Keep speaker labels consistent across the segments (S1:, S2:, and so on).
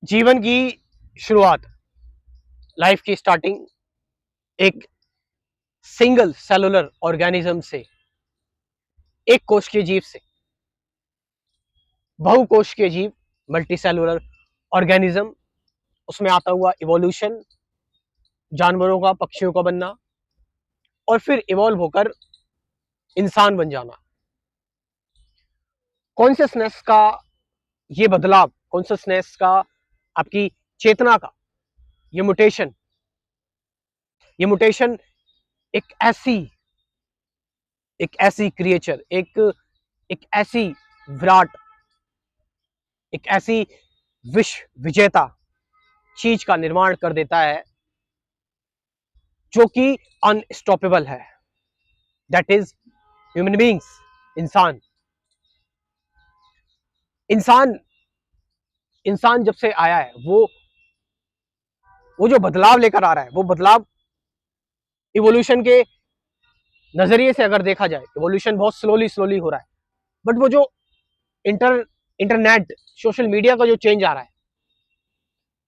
S1: जीवन की शुरुआत, लाइफ की स्टार्टिंग एक सिंगल सेलुलर ऑर्गेनिज्म से, एक कोशिकीय जीव से बहुकोशिकीय जीव, मल्टी सेलुलर ऑर्गेनिज्म, उसमें आता हुआ इवोल्यूशन, जानवरों का, पक्षियों का बनना, और फिर इवॉल्व होकर इंसान बन जाना। कॉन्शियसनेस का ये बदलाव, कॉन्शियसनेस का, आपकी चेतना का ये म्यूटेशन, एक ऐसी क्रिएचर, एक ऐसी विराट, एक ऐसी विश्व विजेता चीज का निर्माण कर देता है जो कि अनस्टॉपेबल है। दैट इज ह्यूमन बींग्स, इंसान। इंसान इंसान जब से आया है, वो जो बदलाव लेकर आ रहा है, वो बदलाव इवोल्यूशन के नजरिए से अगर देखा जाए, इवोल्यूशन बहुत स्लोली हो रहा है, बट वो जो इंटरनेट, सोशल मीडिया का जो चेंज आ रहा है,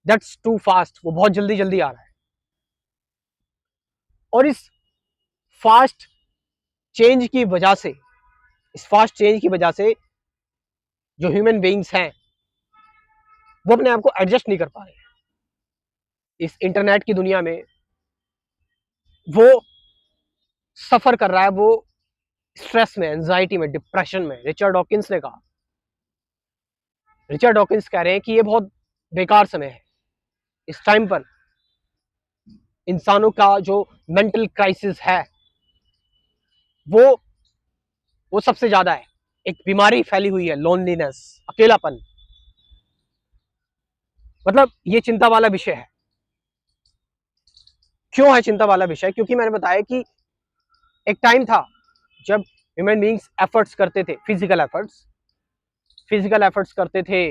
S1: दैट्स टू फास्ट, वो बहुत जल्दी जल्दी आ रहा है। और इस फास्ट चेंज की वजह से, जो ह्यूमन बीइंग्स हैं, वो अपने आप को एडजस्ट नहीं कर पा रहे हैं इस इंटरनेट की दुनिया में। वो सफर कर रहा है, वो स्ट्रेस में, एंजाइटी में, डिप्रेशन में। रिचर्ड डॉकिंस कह रहे हैं कि ये बहुत बेकार समय है। इस टाइम पर इंसानों का जो मेंटल क्राइसिस है, वो सबसे ज्यादा है। एक बीमारी फैली हुई है, लोनलीनेस, अकेलापन। मतलब ये चिंता वाला विषय है। क्यों है चिंता वाला विषय? क्योंकि मैंने बताया कि एक टाइम था जब ह्यूमन बीइंग्स एफर्ट्स करते थे, फिजिकल एफर्ट्स करते थे,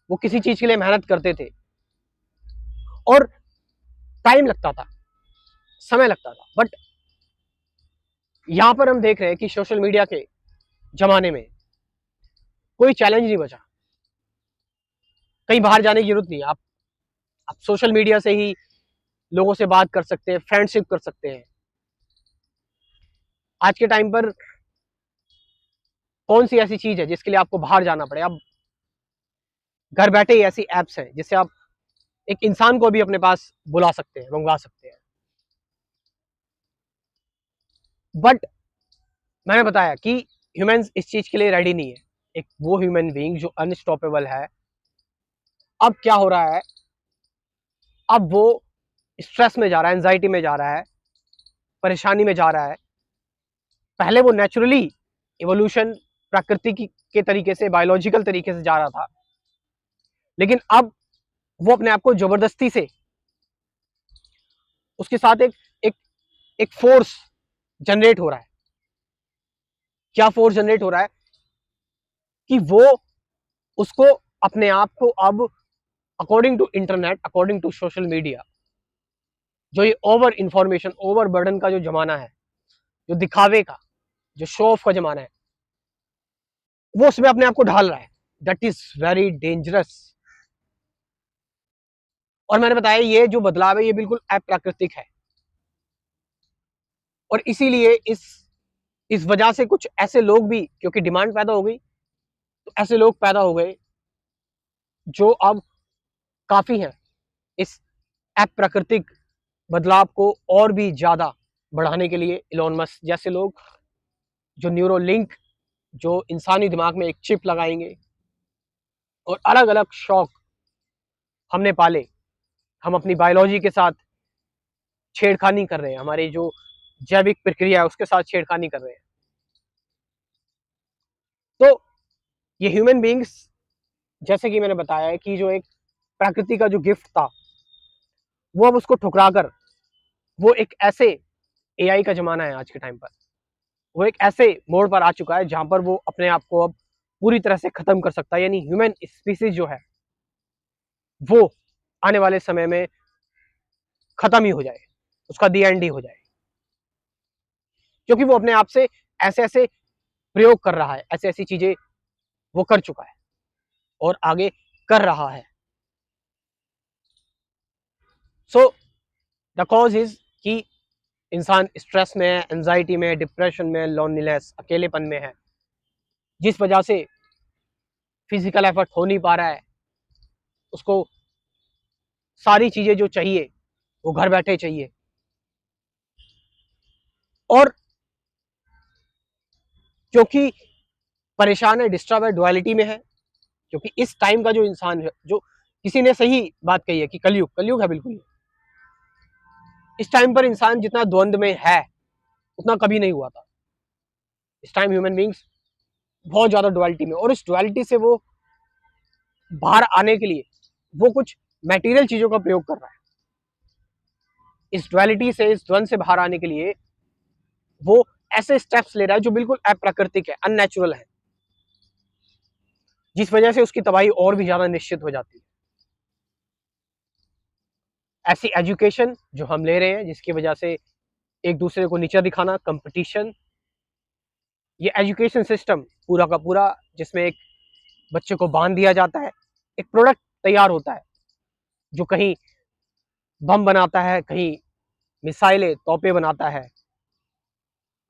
S1: वो किसी चीज के लिए मेहनत करते थे, और टाइम लगता था, समय लगता था। बट यहां पर हम देख रहे हैं कि सोशल मीडिया के जमाने में कोई चैलेंज नहीं बचा। कहीं बाहर जाने की जरूरत नहीं। आप सोशल मीडिया से ही लोगों से बात कर सकते हैं, फ्रेंडशिप कर सकते हैं। आज के टाइम पर कौन सी ऐसी चीज है जिसके लिए आपको बाहर जाना पड़े? अब घर बैठे ही ऐसी एप्स हैं जिससे आप एक इंसान को भी अपने पास बुला सकते हैं, मंगवा सकते हैं। बट मैंने बताया कि ह्यूमंस इस चीज के लिए रेडी नहीं है। एक वो ह्यूमन बीइंग जो अनस्टॉपेबल है, अब क्या हो रहा है, अब वो स्ट्रेस में जा रहा है, एंजाइटी में जा रहा है, परेशानी में जा रहा है। पहले वो नेचुरली, इवोल्यूशन, प्रकृति के तरीके से, बायोलॉजिकल तरीके से जा रहा था, लेकिन अब वो अपने आप को जबरदस्ती से, उसके साथ एक एक फोर्स जनरेट हो रहा है। क्या फोर्स जनरेट हो रहा है? कि वो उसको, अपने आप को अब, according to internet, according to social media, जो ये ओवर इंफॉर्मेशन, ओवर बर्डन का जो जमाना है, जो दिखावे का, जो शो ऑफ का जमाना है, वो उसमें अपने आप को ढाल रहा है। That is very dangerous. और मैंने बताया ये जो बदलाव है, ये बिल्कुल अप्राकृतिक है। और इसीलिए इस वजह से कुछ ऐसे लोग भी, क्योंकि डिमांड पैदा हो गई, तो ऐसे लोग पैदा हो गए जो अब काफी हैं इस अप्राकृतिक बदलाव को और भी ज्यादा बढ़ाने के लिए। इलॉन मस्क जैसे लोग, जो न्यूरोलिंक, जो इंसानी दिमाग में एक चिप लगाएंगे, और अलग अलग शौक हमने पाले, हम अपनी बायोलॉजी के साथ छेड़खानी कर रहे हैं, हमारी जो जैविक प्रक्रिया है उसके साथ छेड़खानी कर रहे हैं। तो ये ह्यूमन बींग्स, जैसे कि मैंने बताया है कि जो एक प्रकृति का जो गिफ्ट था, वो अब उसको ठुकरा कर, वो एक ऐसे, एआई का जमाना है आज के टाइम पर, वो एक ऐसे मोड़ पर आ चुका है जहां पर वो अपने आप को अब पूरी तरह से खत्म कर सकता है। यानी ह्यूमन स्पीसीज जो है, वो आने वाले समय में खत्म ही हो जाए, उसका दी एंड ही हो जाए, क्योंकि वो अपने आप से ऐसे ऐसे प्रयोग कर रहा है, ऐसी ऐसी चीजें वो कर चुका है और आगे कर रहा है। सो द कॉज इज कि इंसान स्ट्रेस में है, एंजाइटी में, डिप्रेशन में, लोनलीनेस, अकेलेपन में है, जिस वजह से फिजिकल एफर्ट हो नहीं पा रहा है। उसको सारी चीजें जो चाहिए वो घर बैठे चाहिए, और क्योंकि परेशान है, डिस्टर्ब है, डुअलिटी में है। क्योंकि इस टाइम का जो इंसान है, जो किसी ने सही बात कही है कि कलयुग, कलयुग है बिल्कुल। इस टाइम पर इंसान जितना द्वंद्व में है उतना कभी नहीं हुआ था। इस टाइम ह्यूमन बींग्स बहुत ज्यादा डुअलिटी में, और इस डुअलिटी से वो बाहर आने के लिए वो कुछ मटेरियल चीजों का प्रयोग कर रहा है। इस डुअलिटी से, इस द्वंद्व से बाहर आने के लिए वो ऐसे स्टेप्स ले रहा है जो बिल्कुल अप्राकृतिक है, अननेचुरल है, जिस वजह से उसकी तबाही और भी ज्यादा निश्चित हो जाती है। ऐसी एजुकेशन जो हम ले रहे हैं जिसकी वजह से एक दूसरे को नीचा दिखाना, कंपटीशन, ये एजुकेशन सिस्टम पूरा का पूरा जिसमें एक बच्चे को बांध दिया जाता है, एक प्रोडक्ट तैयार होता है जो कहीं बम बनाता है, कहीं मिसाइलें, तोपे बनाता है,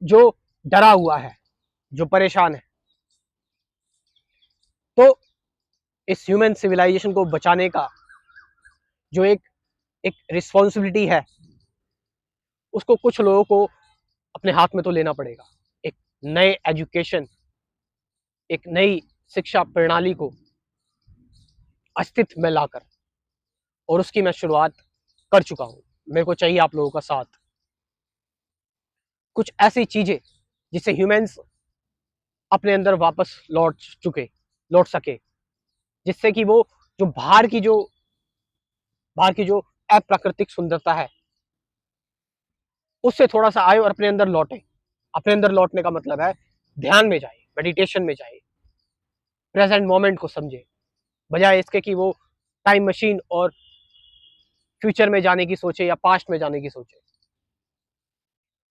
S1: जो डरा हुआ है, जो परेशान है। तो इस ह्यूमन सिविलाइजेशन को बचाने का जो एक एक रिस्पॉन्सिबिलिटी है, उसको कुछ लोगों को अपने हाथ में तो लेना पड़ेगा। एक नए एजुकेशन, एक नई शिक्षा प्रणाली को अस्तित्व में लाकर, और उसकी मैं शुरुआत कर चुका हूं। मेरे को चाहिए आप लोगों का साथ, कुछ ऐसी चीजें जिससे ह्यूमंस अपने अंदर वापस लौट सके, जिससे कि वो जो बाहर की जो अप्राकृतिक सुंदरता है उससे थोड़ा सा आए और अपने अंदर लौटे। अपने अंदर लौटने का मतलब है ध्यान में जाए, मेडिटेशन में जाए, प्रेजेंट मोमेंट को समझे, बजाय इसके कि वो टाइम मशीन और फ्यूचर में जाने की सोचे या पास्ट में जाने की सोचे।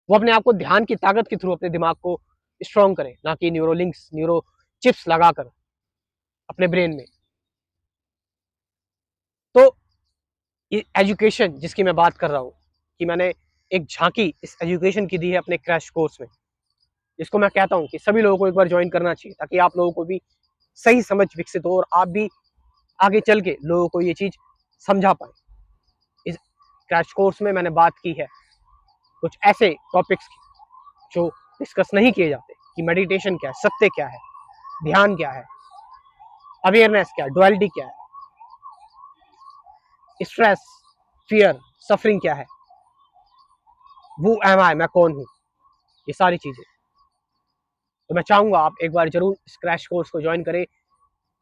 S1: वो अपने आप को ध्यान की ताकत के थ्रू अपने दिमाग को स्ट्रॉन्ग करे, ना कि न्यूरोलिंक्स, न्यूरो चिप्स लगाकर अपने ब्रेन में। तो ये एजुकेशन जिसकी मैं बात कर रहा हूँ, कि मैंने एक झांकी इस एजुकेशन की दी है अपने क्रैश कोर्स में, जिसको मैं कहता हूँ कि सभी लोगों को एक बार ज्वाइन करना चाहिए, ताकि आप लोगों को भी सही समझ विकसित हो और आप भी आगे चल के लोगों को ये चीज समझा पाए। इस क्रैश कोर्स में मैंने बात की है कुछ ऐसे टॉपिक्स की जो डिस्कस नहीं किए जाते, कि मेडिटेशन क्या है, सत्य क्या है, ध्यान क्या है, अवेयरनेस क्या है, डुअलिटी क्या है, स्ट्रेस, फियर, सफरिंग क्या है, वो एम आई, मैं कौन हूँ, ये सारी चीजें। तो मैं चाहूंगा आप एक बार जरूर इस क्रैश कोर्स को ज्वाइन करें।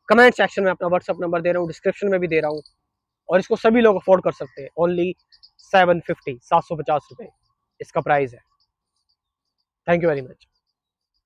S1: कमेंट सेक्शन में अपना व्हाट्सअप नंबर दे रहा हूँ, डिस्क्रिप्शन में भी दे रहा हूँ, और इसको सभी लोग अफोर्ड कर सकते हैं। ओनली 750 750 रुपए इसका प्राइस है। Thank you very much.